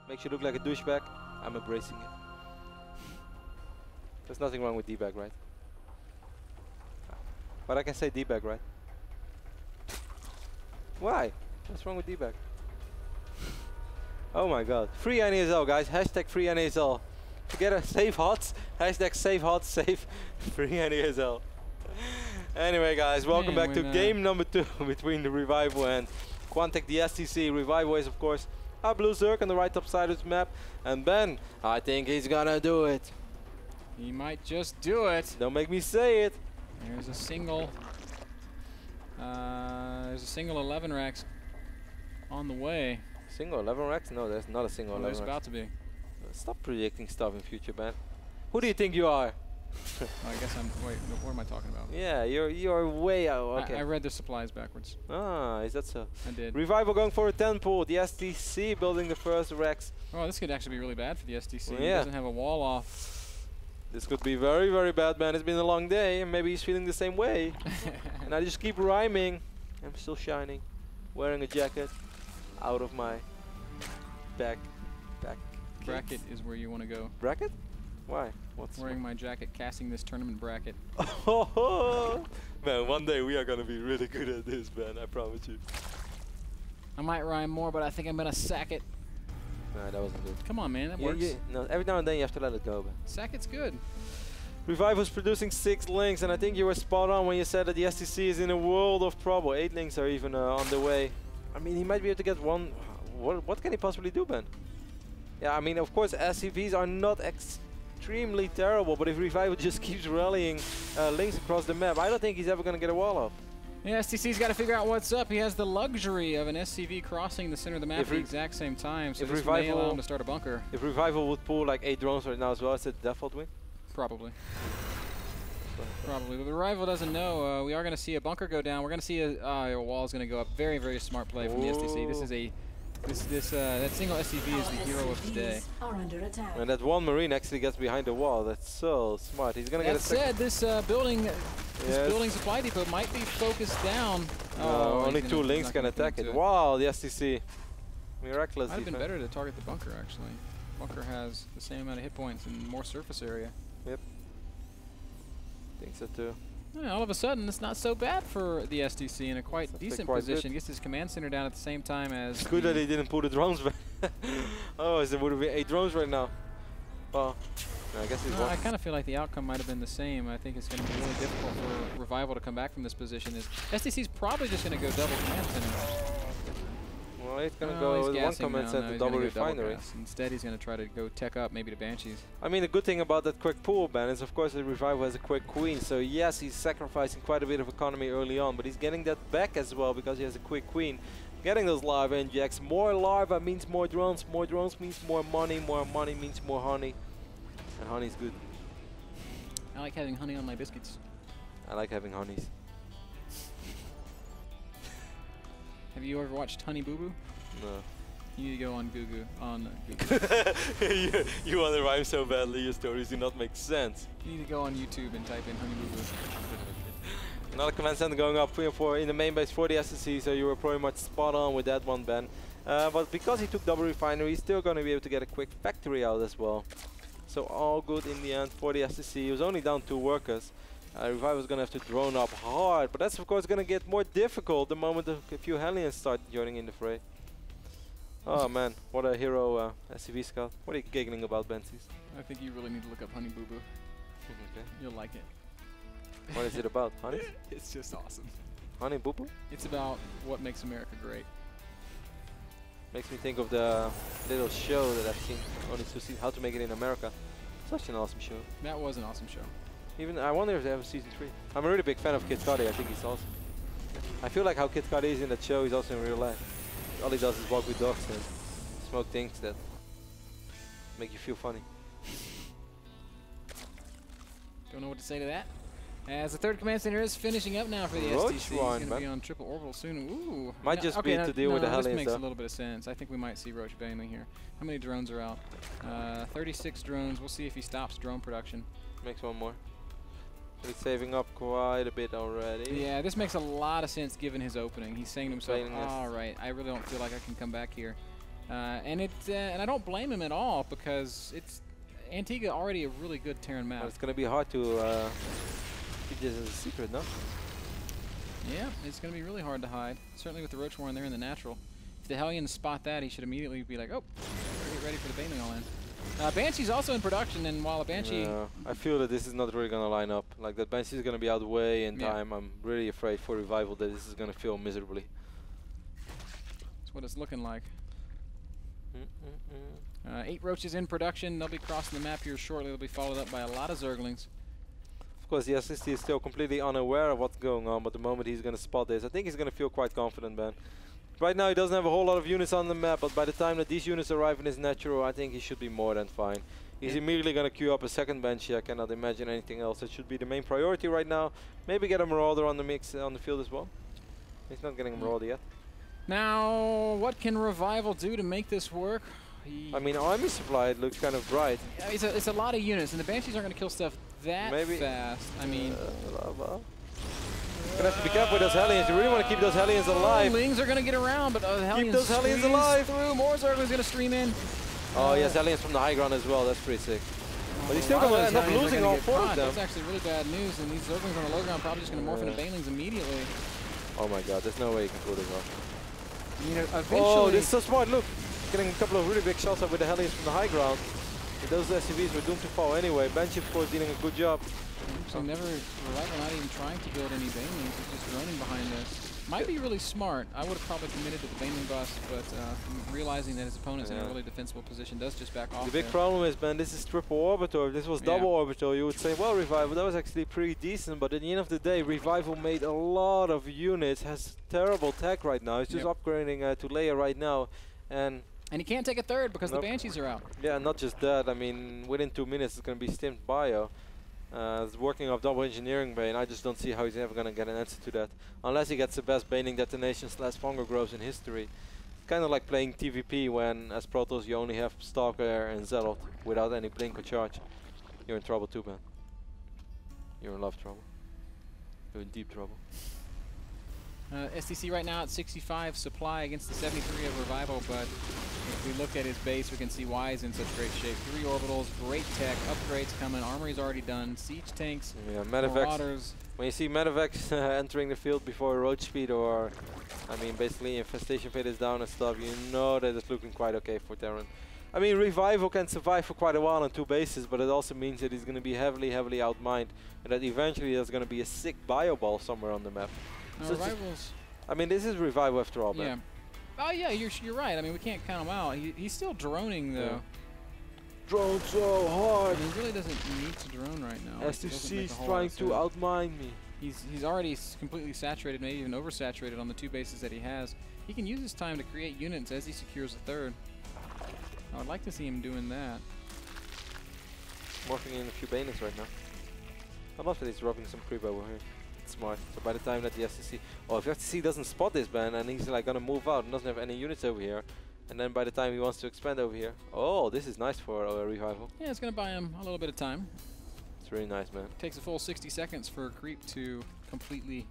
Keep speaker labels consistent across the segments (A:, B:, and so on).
A: Makes you look like a douchebag. I'm embracing it. There's nothing wrong with D-bag, right? But I can say D-bag, right? Why? What's wrong with D-bag? Oh my god. Free NASL, guys. Hashtag free NASL. Together, save HOTS. Hashtag save HOTS, save free NASL. Anyway, guys, welcome back to game number 2 between the Revival and Quantic, the STC. Revival is, of course, our blue Zerg on the right top side of the map. And Ben, I think he's gonna do it.
B: He might just do it.
A: Don't make me say it.
B: There's a single. There's a single 11 racks on the way.
A: Single 11 racks? No, there's not a single 11
B: There's
A: racks.
B: about to be.
A: Stop predicting stuff in future, Ben. Who do you think you are?
B: Oh, I guess I'm. Wait, what am I talking about?
A: Yeah, you're way out. Okay.
B: I read the supplies backwards.
A: Ah, is that so?
B: I did.
A: Revival going for a 10 pool. The STC building the first racks.
B: Oh, this could actually be really bad for the STC.
A: Yeah.
B: He doesn't have a wall off.
A: This could be very, very bad, man. It's been a long day, and maybe he's feeling the same way. And I just keep rhyming. I'm still shining, wearing a jacket out of my back.
B: Bracket is where you want to go.
A: Bracket? Why? What's
B: wearing my jacket, casting this tournament bracket.
A: Man, one day we are gonna be really good at this, man. I promise you.
B: I might rhyme more, but I think I'm gonna sack it.
A: Nah, that wasn't good.
B: Come on, man, that works.
A: No, every now and then you have to let it go, man.
B: Sack it's good.
A: Revival's producing 6 links, and I think you were spot on when you said that the STC is in a world of trouble. 8 links are even on the way. I mean, he might be able to get one. What can he possibly do, Ben? Yeah, I mean, of course, SCVs are not extremely terrible, but if Revival just keeps rallying links across the map, I don't think he's ever going to get a wall off.
B: Yeah, STC's got to figure out what's up. He has the luxury of an SCV crossing the center of the map at the exact same time, so this may allow him to start a bunker.
A: If Revival would pull like 8 drones right now as well, is it a default win?
B: Probably. Probably, but the Revival doesn't know. We are going to see a bunker go down. We're going to see a wall is going to go up. Very, very smart play from the STC. This is a that single SCV is the hero of the day.
A: And that one Marine actually gets behind the wall. That's so smart. He's going to get a
B: said, this building supply depot might be focused down.
A: No, only 2 links can attack it. Wow, the STC. Miraculous.
B: Might have been better to target the bunker, actually. Bunker has the same amount of hit points and more surface area.
A: Yep. Think so too.
B: Yeah, all of a sudden, it's not so bad for the STC in a quite decent position. Gets his command center down at the same time as. It's
A: good that he didn't pull the drones back. Oh, there would have been 8 drones right now. Well, I guess he's
B: I kind of feel like the outcome might have been the same. I think it's going to be really difficult for Revival to come back from this position. STC's probably just going to go double command center.
A: Well, he's going to go with 1 command center, double refinery.
B: Instead, he's going to try to go tech up, maybe to Banshees.
A: I mean, the good thing about that quick pool ban is, of course, the Revival has a quick queen. So, yes, he's sacrificing quite a bit of economy early on, but he's getting that back as well because he has a quick queen. Getting those larva injects. More larva means more drones means more money means more honey. And honey's good.
B: I like having honey on my biscuits.
A: I like having honeys.
B: Have you ever watched Honey Boo Boo?
A: No.
B: You need to go on Google.
A: You want to rhyme so badly, your stories do not make sense.
B: You need to go on YouTube and type in Honey Boo Boo.
A: Another command center going up in the main base for the STC, so you were pretty much spot on with that one, Ben. But because he took double refinery, he's still going to be able to get a quick factory out as well. So all good in the end for the STC. He was only down 2 workers. Revival's going to have to drone up hard, but that's of course going to get more difficult the moment a few Hellions start joining in the fray. Oh man, what a hero SCV scout. What are you giggling about, Bensies?
B: I think you really need to look up Honey Boo Boo.
A: Okay.
B: You'll like it.
A: What is it about? Honey?
B: It's just awesome.
A: Honey Boo Boo?
B: It's about what makes America great.
A: Makes me think of the little show that I've seen only to see How to Make It in America. Such an awesome show.
B: That was an awesome show.
A: Even I wonder if they have a season 3. I'm a really big fan of Kid Cudi. I think he's awesome. I feel like how Kid Cudi is in that show, he's also in real life. All he does is walk with dogs and smoke things that make you feel funny.
B: Don't know what to say to that. As the 3rd command center is finishing up now for the STC. He's going to be on triple orbital soon. Ooh.
A: Might just be to deal with the Hellions.
B: This makes a little bit of sense. I think we might see Roach bailing here. How many drones are out? 36 drones. We'll see if he stops drone production.
A: Makes 1 more. He's saving up quite a bit already.
B: Yeah, this makes a lot of sense given his opening. He's saying to himself, all right, I really don't feel like I can come back here. And I don't blame him at all because it's Antiga already a really good Terran map.
A: But it's going to be hard to keep this as a secret, no?
B: Yeah, it's going to be really hard to hide. Certainly with the Roach Warren there in the natural. If the Hellions spot that, he should immediately be like, oh, get ready for the Baneling all in. Banshee's also in production, and while a Banshee...
A: Yeah, I feel that this is not really going to line up. Like, that Banshee is going to be out way in time. I'm really afraid for Revival that this is going to fail miserably.
B: That's what it's looking like. 8 Roaches in production. They'll be crossing the map here shortly. They'll be followed up by a lot of Zerglings.
A: Of course, the STC is still completely unaware of what's going on, but the moment he's going to spot this, I think he's going to feel quite confident, man. Right now, he doesn't have a whole lot of units on the map, but by the time that these units arrive in his natural, I think he should be more than fine. He's immediately going to queue up a second Banshee. I cannot imagine anything else. That should be the main priority right now. Maybe get a Marauder on the mix on the field as well. He's not getting a Marauder yet.
B: Now, what can Revival do to make this work?
A: I mean, army supply looks kind of bright.
B: Yeah, it's a lot of units, and the Banshees aren't going to kill stuff that fast. I mean...
A: Gonna have to be careful with those Hellions. You really want to keep those Hellions alive.
B: Lings are going to get around, but Hellions
A: keep those Hellions alive.
B: Through. More Zerglings going to stream in.
A: Oh, yes, Hellions from the high ground as well. That's pretty sick. But he's still going to end up losing all 4 of them.
B: That's actually really bad news, and these Zerglings on the low ground probably just going to morph into Banelings immediately.
A: Oh my god, there's no way you can pull this off.
B: You know, eventually...
A: Oh, this is so smart. Look, getting a couple of really big shots up with the Hellions from the high ground. But those SCVs were doomed to fall anyway. Banshee, of course, doing a good job.
B: So Revival not even trying to build any Banelings, he's just running behind this. Might be really smart. I would have probably committed to the Baneling bust, but realizing that his opponent's in a really defensible position does just back off.
A: The big problem is, Ben, this is triple orbital. If this was double orbital, you would say, well, Revival, that was actually pretty decent, but at the end of the day, Revival made a lot of units, has terrible tech right now. He's just upgrading to Leia right now, and
B: he can't take a third because the Banshees are out.
A: Yeah, not just that. I mean, within 2 minutes, it's going to be stimmed bio. It's working off double engineering Bane. I just don't see how he's ever going to get an answer to that. Unless he gets the best Baning detonation / fungal growth in history. Kind of like playing TVP when, as Protoss, you only have Stalker and Zealot without any blink or charge. You're in trouble too, man. You're in love trouble. You're in deep trouble.
B: STC right now at 65 supply against the 73 of Revival, but if we look at his base, we can see why he's in such great shape. 3 orbitals, great tech, upgrades coming, armory's already done, siege tanks, Marauders.
A: When you see Medivacs entering the field before road speed or, I mean, basically infestation fate is down and stuff, you know that it's looking quite okay for Terran. I mean, Revival can survive for quite a while on 2 bases, but it also means that he's going to be heavily outmined, and that eventually there's going to be a sick bio ball somewhere on the map. So
B: Rivals.
A: I mean, this is Revival after all, man.
B: Yeah. Oh yeah, you're right. I mean, we can't count him out. He's still droning though.
A: Yeah. Drone so hard.
B: He really doesn't need to drone right now.
A: STC is trying to outmine me.
B: He's already completely saturated, maybe even oversaturated on the 2 bases that he has. He can use his time to create units as he secures a third. I would like to see him doing that.
A: Morphing in a few Banelings right now. I love that he's dropping some creep over here. Smart. So by the time that the STC, if the STC doesn't spot this ban and he's like gonna move out and doesn't have any units over here, and then by the time he wants to expand over here, this is nice for Revival.
B: Yeah, it's gonna buy him a little bit of time.
A: It's really nice, man.
B: Takes a full 60 seconds for a creep to completely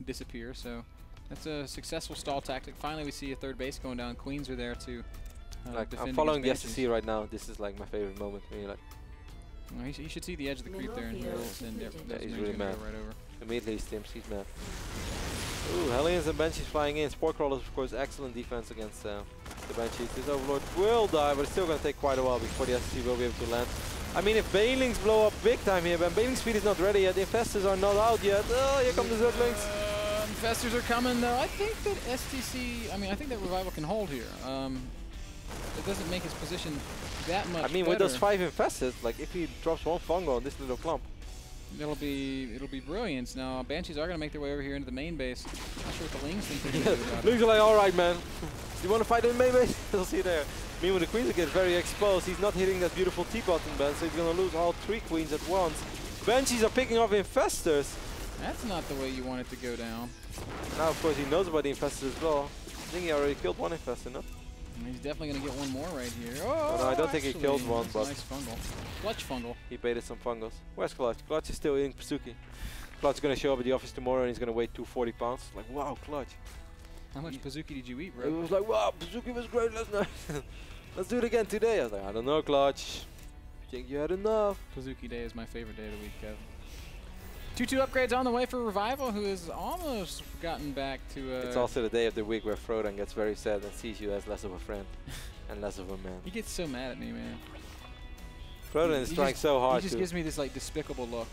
B: disappear, so that's a successful stall tactic. Finally, we see a third base going down. Queens are there to defend.
A: I'm following the STC right now. This is like my favorite moment. When you're like,
B: you should see the edge of the creep there, and
A: he's really mad.
B: Right over.
A: Immediately he stimps, he's mad. Ooh, Hellions and Banshees flying in. Spore Crawlers, of course, excellent defense against the Banshees. This Overlord will die, but it's still going to take quite a while before the STC will be able to land. I mean, if Banelings blow up big time here, but Baneling speed is not ready yet. The Infestors are not out yet. Oh, here come the Zerglings.
B: Infestors are coming, though. I think that STC, I think that Revival can hold here. It doesn't make his position that much better.
A: With those 5 Infestors, like if he drops 1 fungal on this little clump,
B: it'll be brilliance. Now Banshees are gonna make their way over here into the main base. Not sure what the Lings think they're gonna do about it.
A: Lings are like, alright man, you wanna fight in the main base? We'll see you there. Meanwhile the Queens get very exposed. He's not hitting that beautiful T button, Ben, so he's gonna lose all 3 Queens at once. Banshees are picking off Infestors.
B: That's not the way you want it to go down.
A: Now of course he knows about the Infestors as well. I think he already killed 1 Infestor, no?
B: He's definitely going to get 1 more right here.
A: Oh, no, I don't think he killed 1, but
B: nice fungal. Clutch fungal.
A: He baited some fungals. Where's Clutch? Clutch is still eating Pasuki. Clutch is going to show up at the office tomorrow and he's going to weigh 240 pounds. Like, wow, Clutch.
B: How much Pazuki did you eat, bro?
A: It was like, wow, Pazuki was great last night. Let's do it again today. I was like, I don't know, Clutch. Think you had enough.
B: Pazuki Day is my favorite day of the week, Kev. 2-2 upgrades on the way for Revival, who has almost gotten back to...
A: It's also the day of the week where Frodan gets very sad and sees you as less of a friend and less of a man.
B: He gets so mad at me, man.
A: Frodan is trying so hard to...
B: He just gives me this like despicable look.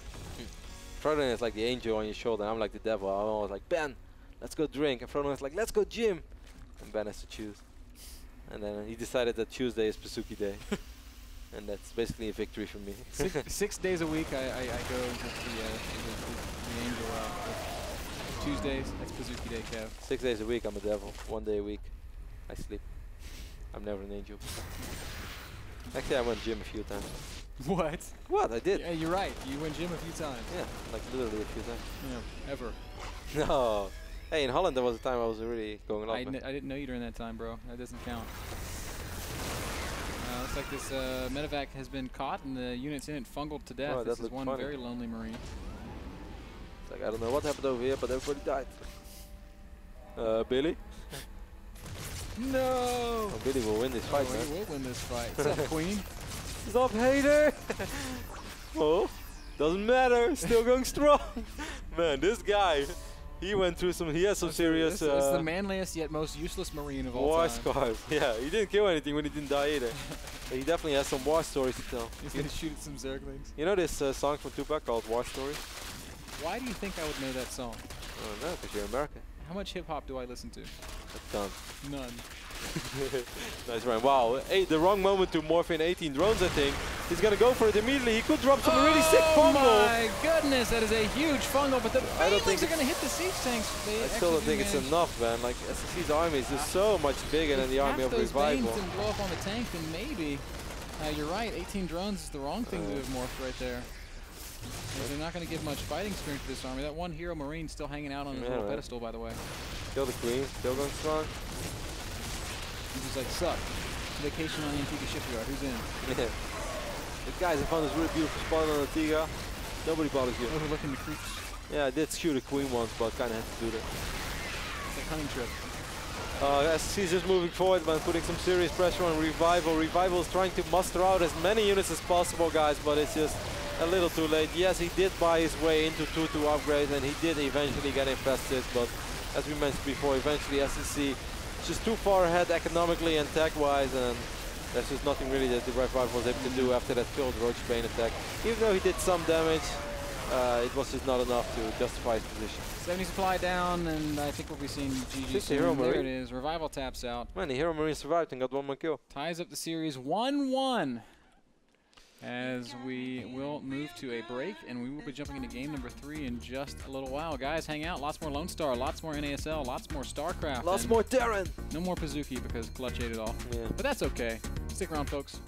A: Frodan is like the angel on your shoulder, and I'm like the devil. I'm always like, Ben, let's go drink. And Frodan is like, let's go gym. And Ben has to choose. And then he decided that Tuesday is Pazuki Day. And that's basically a victory for me.
B: 6 days a week I go into the angel route. Tuesdays, that's Pazuki Day, Kev.
A: 6 days a week I'm a devil. 1 day a week I sleep. I'm never an angel. Actually I went gym a few times.
B: What?
A: What? I did.
B: Yeah, you're right. You went gym a few times.
A: Yeah, like literally a few times.
B: Yeah, ever.
A: No. Hey, in Holland there was a time I was really going a lot.
B: I didn't know you during that time, bro. That doesn't count. Looks like this medevac has been caught and the units in it fungled to death.
A: Oh,
B: this is one very lonely Marine.
A: It's like, I don't know what happened over here, but everybody died. Billy?
B: No!
A: Oh, Billy will win this fight, man.
B: He will win this fight. What's up, Queen?
A: Stop, hater! Oh, doesn't matter. Still going strong. Man, this guy, he went through some. He has some serious.
B: It's the manliest yet most useless Marine of all
A: war
B: time.
A: scars. Yeah, he didn't kill anything when he didn't die either. But he definitely has some war stories to tell.
B: He's gonna shoot at some Zerglings.
A: You know this song from Tupac called War Stories?
B: Why do you think I would know that song?
A: I don't know, because you're American.
B: How much hip hop do I listen to?
A: A ton.
B: None.
A: Nice run. Wow, hey, the wrong moment to morph in 18 drones, I think. He's gonna go for it immediately. He could drop some really sick fungal.
B: Oh my goodness, that is a huge fungal, but the Phalanx are gonna hit the siege tanks.
A: I still don't think it's enough, man. Like, STC's army is just so much bigger than the army of Revival.
B: If and blow up on the tank, then maybe. You're right, 18 drones is the wrong thing to have morphed right there. They're not going to give much fighting strength to this army. That one hero Marine still hanging out on his little pedestal, by the way.
A: Kill the Queen, still going strong.
B: He's just like, suck. Vacation on the Antiga Shipyard, who's in?
A: Yeah. The guys have found this really beautiful spot on Antiga. Nobody bothers you.
B: Overlooking the creeps.
A: Yeah, I did shoot a Queen once, but kind of had to do that.
B: It's a hunting trip.
A: STC is just moving forward, man, putting some serious pressure on Revival. Revival is trying to muster out as many units as possible, guys, but it's just a little too late. Yes, he did buy his way into 2-2 upgrades, and he did eventually get infested, but as we mentioned before, eventually STC is just too far ahead economically and tech-wise, and there's just nothing really that the Revival was able to do after that failed Roachbane attack. Even though he did some damage, it was just not enough to justify his position.
B: 70 supply down, and I think we'll be seeing GG soon. There it is. Revival taps out.
A: Man, the Hero Marine survived and got 1 more kill.
B: Ties up the series 1-1. As we will move to a break, and we will be jumping into game number 3 in just a little while. Guys, hang out. Lots more Lone Star, lots more NASL, lots more StarCraft.
A: Lots more Terran.
B: No more Pazuki because Clutch ate it all.
A: Yeah.
B: But that's okay. Stick around, folks.